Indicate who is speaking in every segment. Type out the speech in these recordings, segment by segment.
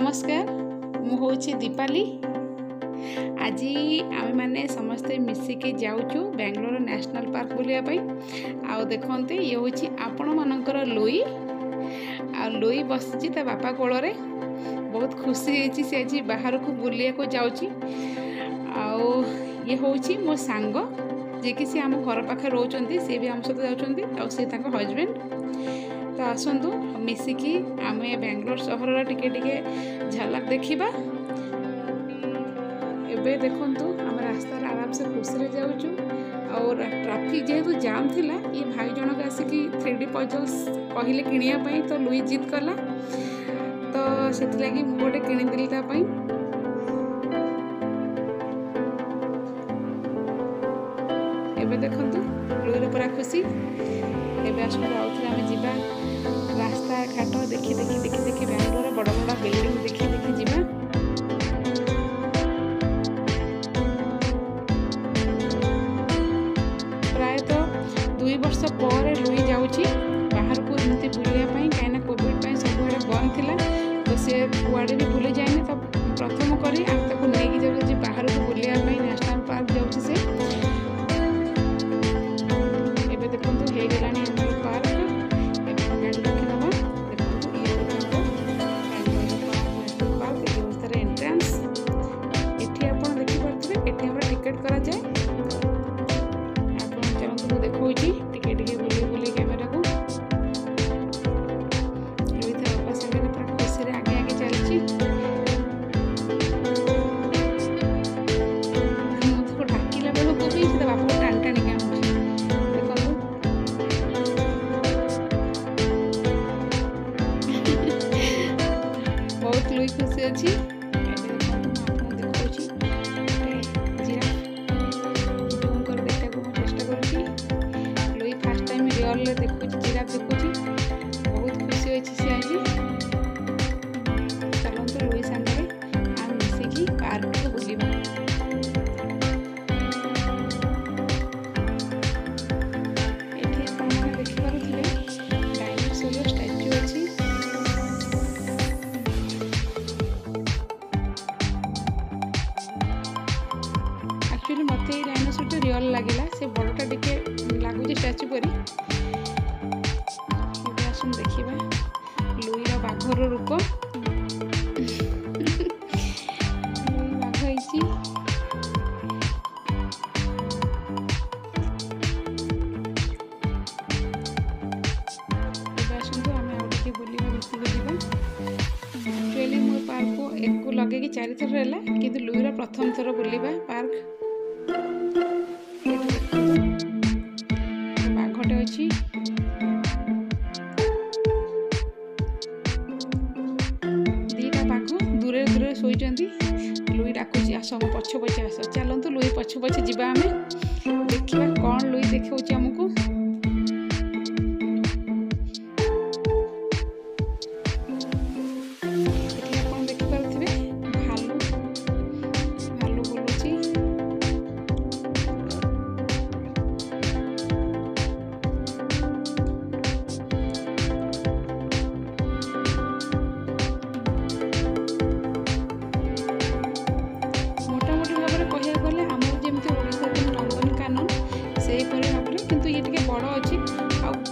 Speaker 1: नमस्कार मु होची दीपाली। आज आम मैंने समस्ते मिसिकी जाऊँ बेंगलोर नेशनल पार्क बुलिया आ देखते ये हूँ आपण मानकर लुई आ लुई बसी बापा कोल बहुत खुशी होती सी आज बाहर को बुलिया को जाऊँगी। ये हूँ मो सांग जे कि सी आम घर पाखे रोचंती सी भी आम सहित जाउछंती आ सी ताको हस्बैंड। तो आसतु मिसिकी आम बेंगलोर सहर टिके टिके झलक देखा। एबे देखंतु आम रास्ता आराम से खुशी जाऊँ और ट्रैफिक जेहेतु जाम थिला ये भाई जनक आसिकी 3D पजल्स कहले किनिया तो लुई जिद कला तो से लगी मु गोटे किनिदेली ता पई। एबे देखंतु लुईर पूरा खुशी। एबे आसु आउथले आमे जिबा रास्ता घाट देखी देखी देखी देखी बेंगलोर बड़ बड़ बिल्डिंग देखी देखी जिबा। प्राय तो 2 वर्ष पर लुई जाऊँगी बाहर को एमती बुलिया कहीं कोविड सब बंद थिला तो सी कुआड़े भी बुली जाए तो प्रथम करी नहीं जाऊँगी बाहर को बुलिया नेशनल पार्क जाऊँगी से। एबे देखंतु हो गलानी नेशनल पार्क गाड़ी रखीदबा। देखो ये नेशनल पार्क ये तार एंट्रेंस एठी आपण देखि पारथबे एठी हमरा टिकट करा जाए। आपण चलंतु देखौची टिके टिके बुली बुली कैमरा को रोहित बापा संगे पूरा खुशी रे आगे आगे चलची। मुझको ढाकिला बेलो को भी से बापा को टान टाणी के बहुत लुई खुशी अच्छी। चेष्टा कर लुई फास्ट टाइम रियल देखुची जिराफ देखुची बहुत खुशी होची सी आज। चलते लुई सामने आम मिसिकी पार्क को बुलिबा। एठी आपण माने देखि पारुथिबे डायनासोर स्टैच्यू अछि। एक्चुअली मत ये डायनासोर तो रियल लगे से बड़टा टिके लगुच स्टाच्यू परी। आसुन देखा लुईर बाघर रूप लुई बाघ होइची। आसतु आम आगे बुलवा भितर जावा। एक्चुअली मो पार्क को एक लगे 4 थर है कि लुईर प्रथम थर बुलवा पार्क। बाघटे अच्छी दीटा बाघ दूरे दूरे शोचंती। लुई डाकुची आस पछ पछे आस। चलतु लुई पछ पछे जीवा आमे देखिबा कौन लुई देखौची हमको।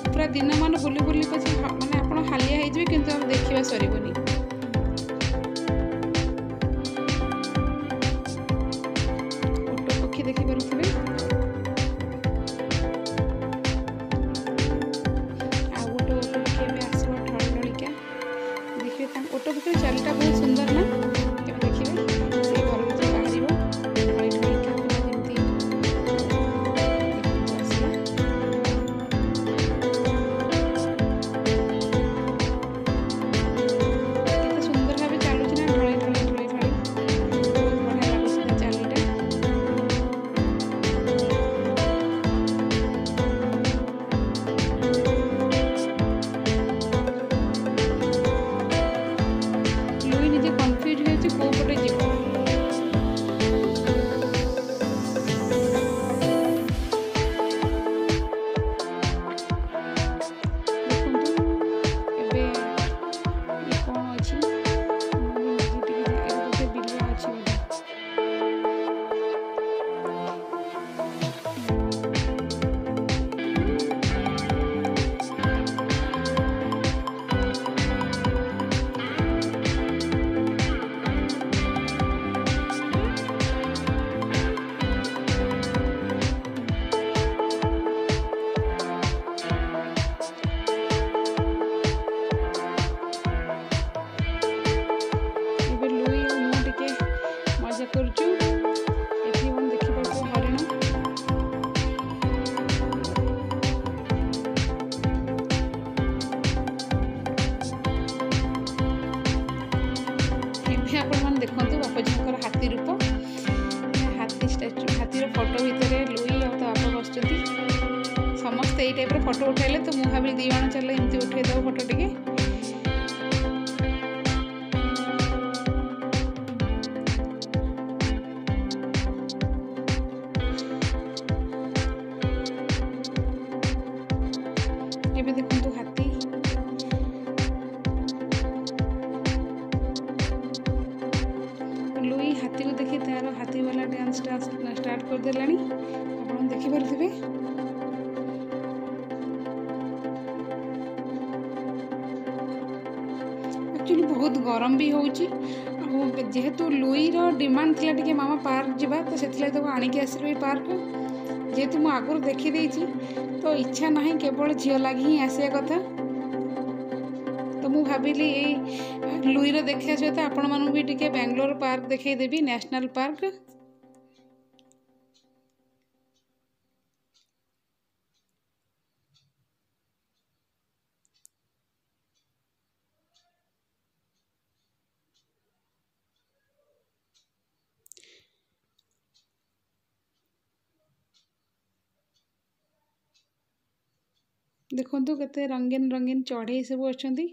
Speaker 1: पूरा दिन मान बुली बुली पछे माने आपण हालिया हो कि देखा सरबनी। ओटो पक्षी देखी पारे आ गोटे ओटो पक्षी आसो ढल ढलिका देखिए ओटो पक्षी चालटा बहुत सुंदर ना देखिए से घर भर बाहर ढल ढलिका कन्फ्यूज टाइप फोटो उठाइले तो मुझे भाभी 2 जण चल एमती उठेदेव फोटो टिके। एबे देखंतु हाथी लुई हाथी को देखी तार हाथी वाला डांस स्टार्ट कर देलानी आपण देखि पारथिबे। एक्चुअली बहुत गरम भी होउची जेहेतु लुई रो डिमांड थिला टिके मामा पार्क जिबा तो सेथिला तो आनिक आसिबे पार्क जेहेतु मु आगुर देखि देइची तो इच्छा नहीं केवल झील लगी ही आसिया कथा। तो मु भाविली लुईर देखा सहित आपण मानू भी टिके बेंगलोर पार्क देखई देबी नेशनल पार्क। देखंतु केते रंगीन रंगीन चढ़ई सब अछंती।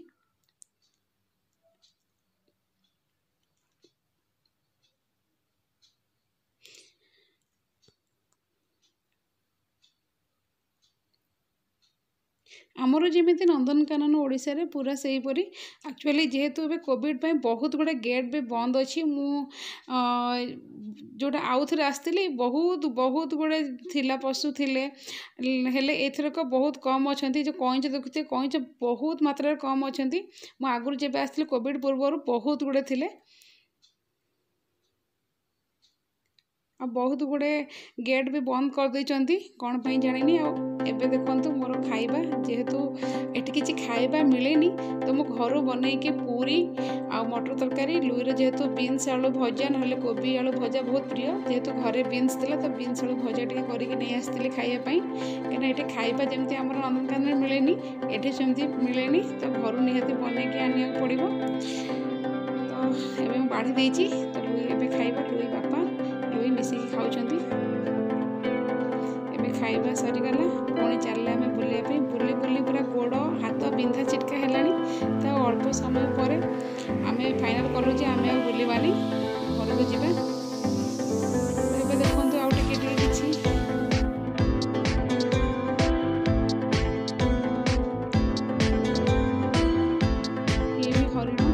Speaker 1: आमर जमी नंदनकानन ओडिशा रे पूरा सही परी एक्चुअली जेहेतु ए कोविड पे बहुत गुड़े गेट भी बंद अच्छी मु जोटा आउ थे आसती बहुत बहुत गुड़े थिला पशु थिले हेले एथरक बहुत कम अच्छा जो कईच देखुते कईच बहुत मात्रा कम अच्छा मु आगुरी जब आसती कोविड पूर्व बहुत गुड़े थिले आ बहुत गुड़े गेट भी बंद कर देइचंती कौन पई जानिनी। आ एबे देखंतु मोर खाइबा जेहेतु एठी किछि खाइबा मिलेनी तो मु घरो बनै के पूरी आ मटर तरकारी लुईर जेहेतु बीन्स आलू भजा नहले कोबी आलू भजा बहुत प्रिय जेहेतु घरे बीन्स थिला तो बीन्स आलू भजा टिके करिके नै आस्तिले खाइबा पई केना एठी खाइबा जेमति हमर नंदनकानन मिलेनी एठी सेमति मिलेनी तो घरो निहाती बनै के आनिया पड़िबो। तो एबे मु बाढ़ी देइची तो लुई एबे खाइबा लुई बापा लुई मिसिकी खाउछंती एबे खाइबा सरीगला पुणी चलले आम बुलाइपी बुली बुली पूरा गोड़ हाथ बिंधा चिटका हेलानी तो अल्प समय पर आम फाइनाल कलु जे आम बुलवानी घर को जीवा। एबे देखंतु आउ टिके टिके किछि ये भी हरिण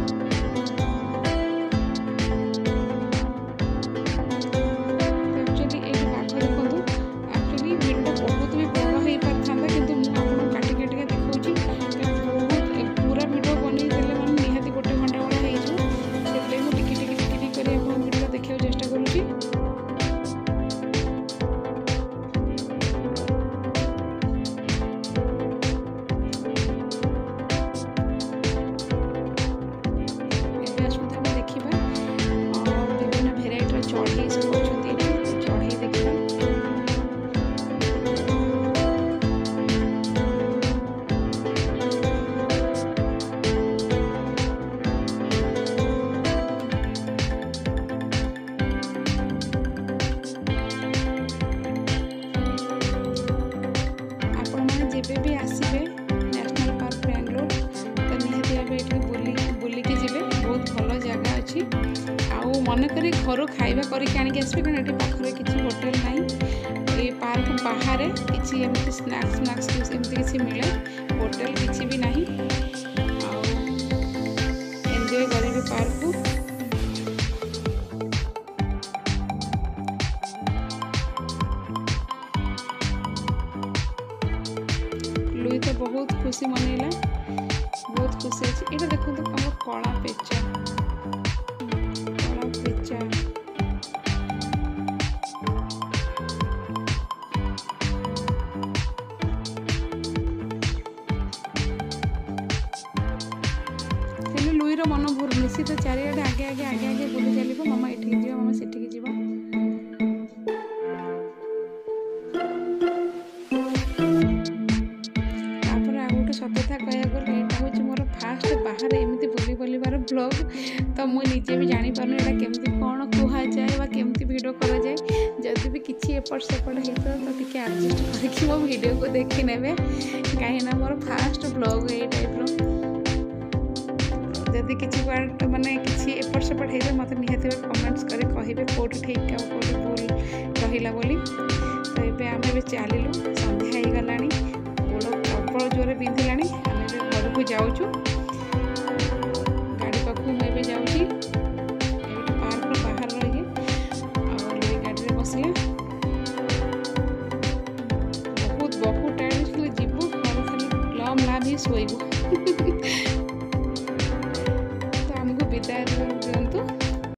Speaker 1: भी आसबे नेशनल पार्क बेंगलोर तो निहाती भाव ये बुलिकी जी बहुत भल जगह अच्छी आउ मनक घर खाଇବା କରିକି ଆଣିକି ଆସିବେ କାରଣ ଏଠି ପାଖରେ କିଛି ହୋଟେଲ ନାହିଁ। ଏ ପାର୍କ ବାହାରେ କିଛି ଏମିତି ସ୍ନାକ୍ସ ଏମିତି କିଛି ମିଳେ ହୋଟେଲ କିଛି ବି ନାହିଁ ଆଉ ଏନ୍ଜୟ କରିବେ ପାର୍କକୁ। लुई तो बहुत खुशी मनैला बहुत खुशी अच्छी ये देखो तो कम कला पेचा लुईर मन भरूनी सी तो चारिआडे आगे आगे आगे आगे बुली चलो मामा एठिक जी मामा सेठिक जी। सत कथा कह गले यहाँ हूँ मोर फास्ट बाहर एमती बुली चलवार ब्लॉग तो मुझे निजे भी जापार यहाँ केमती कौन कहुए बा केमती वीडियो कराए जदि भी किसी एपट सेपट होता तो टी एडजस्ट करके मो वीडियो को देखी ने कहीं मोर फास्ट ब्लॉग ये टाइप जदि किसी पार्ट माने किसी एपट सेपट होता मत निहत कमेंट्स करे कहे कौट ठीक आ कौट भूल रहा बोली तो ये आम चलू सन्ध्या हो गला गोड़ प्रबल जोरे बिंधिला आम घर को जाऊँ गाड़ी पाख मुझे जाऊँगी पार्क बाहर रही और गाड़ी बसला बहुत बहुत टाइम खाली जीवु खाली लम लाभ ही शोबू